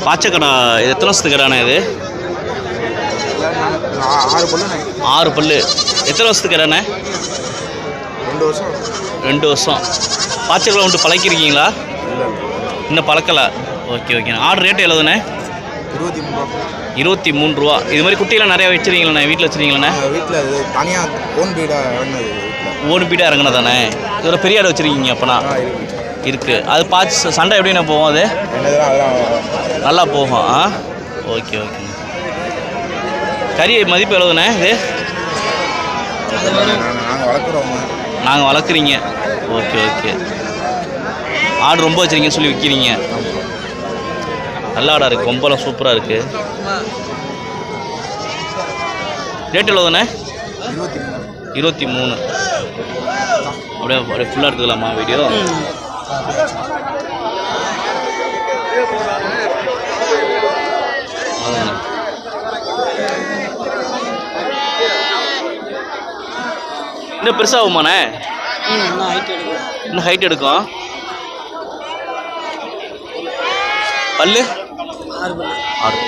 பாச்சக்கடா இது எத்தனை வருஷத்துக்கு கடாண்ணே இது? 6 பல்லு. எத்தனை வருஷத்துக்கு கடாண்ணே? 2 வருஷம். பாச்சக்கடா வந்துட்டு பழக்கிருக்கீங்களா? இன்னும் பழக்கலை. ஓகே ஓகேண்ணே. ஆர்டர் ரேட்டு எவ்வளோண்ணே? 23 ரூபா. இது மாதிரி குட்டியெல்லாம் நிறையா வச்சுருக்கீங்களாண்ணே? வீட்டில் வச்சுருக்கீங்களாண்ணே? வீட்டில் தனியாக ஓன் பீடாக இறங்கினா தானே? இதோட பெரிய ஆடு வச்சுருக்கீங்க அப்போனா? இருக்குது. அது பார்த்து சண்டை எப்படிண்ணே போகும்? அது நல்லா போகும். ஓகே ஓகேண்ணே. கறி மதிப்பு எவ்வளோண்ணே இது? நாங்கள் வளர்க்குறீங்க. Okay okay. ஆடு ரொம்ப வச்சுருக்கீங்கன்னு சொல்லி விற்கிறீங்க. நல்ல ஆடாக இருக்குது. கொம்பெல்லாம் சூப்பராக இருக்குது. ரேட் எவ்வளோண்ணே? 23. அப்படியே ஃபுல்லாக எடுத்துக்கலாமா வீடியோ? இன்னும் பெருசாகுமாண்ணே? இன்னும் ஹைட் எடுக்கும். பல்லு 6.